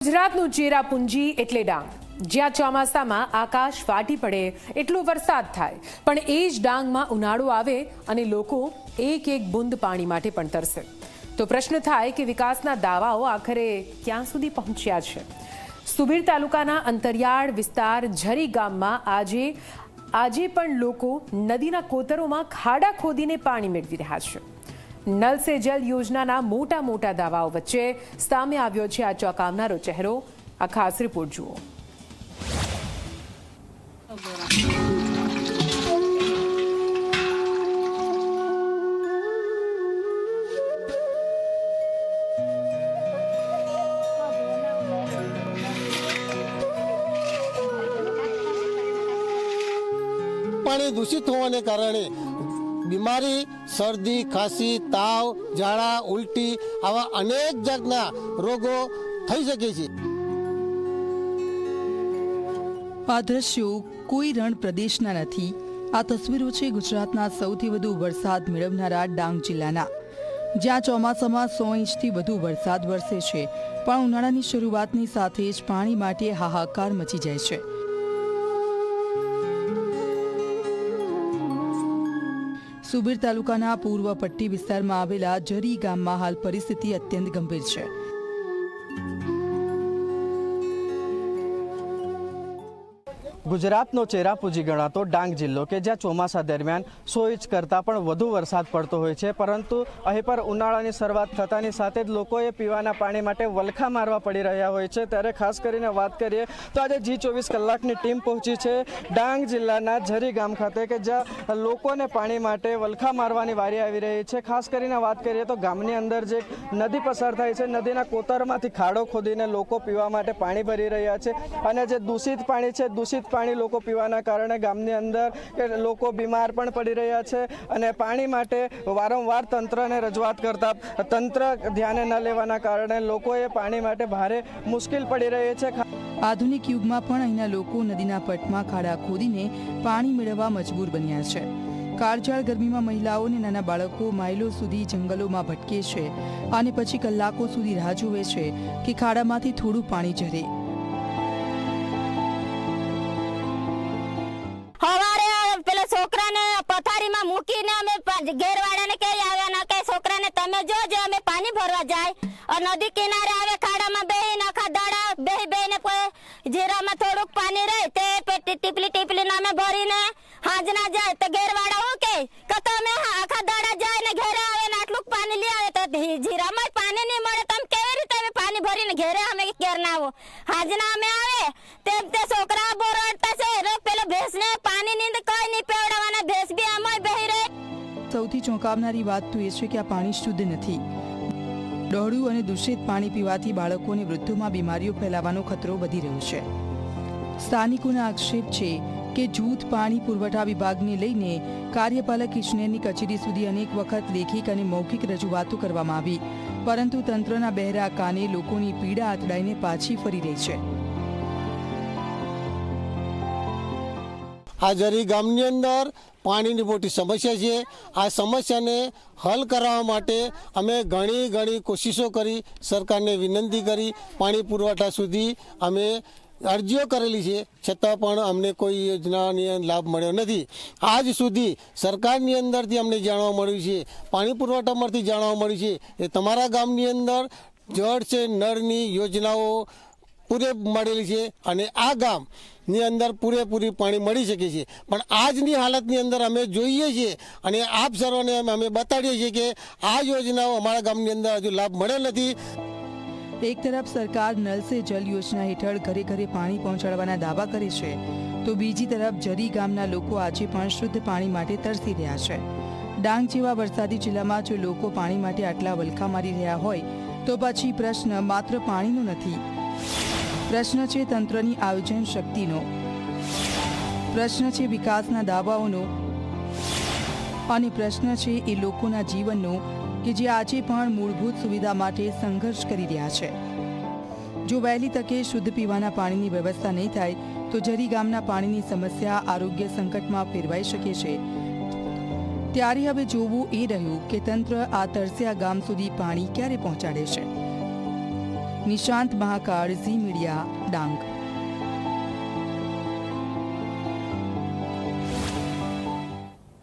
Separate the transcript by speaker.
Speaker 1: ગુજરાતનું ચેરાપુંજી એટલે ડાંગ, જ્યાં ચોમાસામાં આકાશ ફાટી પડે એટલો વરસાદ થાય, પણ એ જ ડાંગમાં ઉનાળો આવે અને લોકો એક એક બૂંદ પાણી માટે પણ તરસે. તો પ્રશ્ન થાય કે વિકાસના દાવાઓ આખરે ક્યાં સુધી પહોંચ્યા છે? સુબીર તાલુકાના અંતરિયાળ વિસ્તાર ઝરી ગામમાં આજે પણ લોકો નદીના કોતરોમાં ખાડા ખોદીને પાણી મેળવી રહ્યા છે. નલ સે જલ યોજનાના મોટા મોટા દાવાઓ વચ્ચે સામે આવ્યો છે આ ચોંકાવનારો ચહેરો. આ ખાસ રિપોર્ટ જુઓ.
Speaker 2: પાણી દૂષિત હોવાને કારણે બીમારી, શરદી, ખાંસી, તાવ, ઝાડા, ઉલટી આવા અનેક જાતના રોગો થઈ શકે છે.
Speaker 3: આ દ્રશ્યો કોઈ રણ પ્રદેશના નથી. આ તસવીરો છે ગુજરાતના સૌથી વધુ વરસાદ મેળવનારા ડાંગ જિલ્લાના, જ્યાં ચોમાસામાં 100 ઇંચથી વધુ વરસાદ વરસે છે, પણ ઉનાળાની શરૂઆતની સાથે જ પાણી માટે હાહાકાર મચી જાય છે. સુબીર તાલુકાના પૂર્વ પટ્ટી વિસ્તારમાં આવેલા ઝરી ગામમાં હાલ પરિસ્થિતિ અત્યંત ગંભીર છે.
Speaker 4: ગુજરાતનો ચેરાપુંજી ગણાતો ડાંગ જિલ્લો કે જ્યાં ચોમાસા દરમિયાન 100 ઇંચ કરતાં પણ વધુ વરસાદ પડતો હોય છે, પરંતુ અહીં પર ઉનાળાની શરૂઆત થતાની સાથે જ લોકોએ પીવાના પાણી માટે વલખા મારવા પડી રહ્યા હોય છે. ત્યારે ખાસ કરીને વાત કરીએ તો આજે G24 કલાકની ટીમ પહોંચી છે ડાંગ જિલ્લાના ઝરી ગામ ખાતે, કે જ્યાં લોકોને પાણી માટે વલખા મારવાની વારી આવી રહી છે. ખાસ કરીને વાત કરીએ તો ગામની અંદર જે નદી પસાર થાય છે, નદીના કોતરમાંથી ખાડો ખોદીને લોકો પીવા માટે પાણી ભરી રહ્યા છે, અને જે દૂષિત પાણી છે, દૂષિત પાણી લોકો પીવાના કારણે ગામની અંદર લોકો બીમાર પણ પડી રહ્યા છે. અને પાણી માટે વારંવાર તંત્રને રજૂઆત કરતા તંત્ર ધ્યાને ન લેવાના કારણે લોકોએ પાણી માટે ભારે મુશ્કેલ પડી રહી છે.
Speaker 3: આધુનિક યુગમાં પણ અહીંના લોકો નદીના પટમાં ખાડા ખોદીને પાણી મેળવવા મજબૂર બન્યા છે. કાળઝાળ ગરમીમાં મહિલાઓ અને નાના બાળકો માઇલો સુધી જંગલોમાં ભટકે છે અને પછી કલાકો સુધી રાહ જુએ છે કે ખાડામાંથી થોડું પાણી ઝરે.
Speaker 5: છોકરાને પથારીમાં મૂકીને અમે ઘેરવાળાને કહી આવ્યા કે છોકરાને તમે જોજો, અમે પાણી ભરવા જાય નદી કિનારે આવે ખાડામાં બેહીને આખા દાડા બેહીને જીરામાં થોડુંક પાણી રહે તે ટીપલી અમે ભરીને હાજના જાય તો ઘેરવાળા હું કે તમે આખા દાડા જાય ને ઘેરે આવે ને આટલું પાણી લઈ આવે તો જીરામાં પાણી નહીં મળે, તમે કેવી રીતે અમે પાણી ભરીને ઘેરે અમે ઘેર ના આવો. હાજના અમે આવે તેમ તે છોકરા બોરડતા છે પેલા ભેંસને પાણી ની કઈ નહીં પીવડાવવાના, ભેંસ બી આમાં બેહી રહે.
Speaker 3: સૌથી ચોંકાવનારી વાત તો એ છે કે આ પાણી શુદ્ધ નથી. ડોહળું અને દૂષિત પાણી પીવાથી બાળકો અને વૃદ્ધોમાં બીમારીઓ ફેલાવાનો ખતરો વધી રહ્યો છે. સ્થાનિકોના આક્ષેપ છે કે જૂથ પાણી પુરવઠા વિભાગને લઈને કાર્યપાલક ઇજનેરની કચેરી સુધી અનેક વખત લેખિત અને મૌખિક રજૂઆતો કરવામાં આવી, પરંતુ તંત્રના બહેરા કાને લોકોની પીડા આતડાઈને પાછી ફરી રહી છે.
Speaker 2: આ ઝરી ગામની અંદર પાણીની મોટી સમસ્યા છે. આ સમસ્યાને હલ કરવા માટે અમે ઘણી કોશિશો કરી, સરકારને વિનંતી કરી, પાણી પુરવઠા સુધી અમે અરજીઓ કરેલી છે, છતાં પણ અમને કોઈ યોજનાની લાભ મળ્યો નથી. આજ સુધી સરકારની અંદરથી અમને જાણવા મળ્યું છે, પાણી પુરવઠામાંથી જાણવા મળ્યું છે કે તમારા ગામની અંદર જળ છે નળની યોજનાઓ પૂરે મળેલી છે અને આ ગામની અંદર પૂરેપૂરી પાણી મળી શકે છે. પણ આજની હાલતની અંદર અમે જોઈએ છીએ અને આપ સર્વને અમે બતાડીએ છીએ કે આ યોજનાઓ અમારા ગામની અંદર હજુ લાભ મળેલ નથી.
Speaker 3: એક તરફ સરકાર નલ સે જલ યોજના હેઠળ ઘરે ઘરે પાણી પહોંચાડવાના દાવા કરે છે, તો બીજી તરફ ઝરી ગામના લોકો આજે પણ શુદ્ધ પાણી માટે તરસી રહ્યા છે. ડાંગ જેવા વરસાદી જિલ્લામાં જો લોકો પાણી માટે આટલા વલખા મારી રહ્યા હોય તો પછી પ્રશ્ન માત્ર પાણીનો નથી. પ્રશ્ન છે તંત્રની આયોજન શક્તિનો, પ્રશ્ન છે વિકાસના દાવાઓનો, અને પ્રશ્ન છે એ લોકોના જીવનનો કે જે આજે પણ મૂળભૂત સુવિધા માટે સંઘર્ષ કરી રહ્યા છે. જો વહેલી તકે શુદ્ધ પીવાના પાણીની વ્યવસ્થા નહીં થાય તો ઝરી ગામના પાણીની સમસ્યા આરોગ્ય સંકટમાં ફેરવાઈ શકે છે. ત્યારે હવે જોવું એ રહ્યું કે તંત્ર આ તરસ્યા ગામ સુધી પાણી ક્યારે પહોંચાડે છે. નિશાંત મહાકાળ, ઝી મીડિયા, ડાંગ.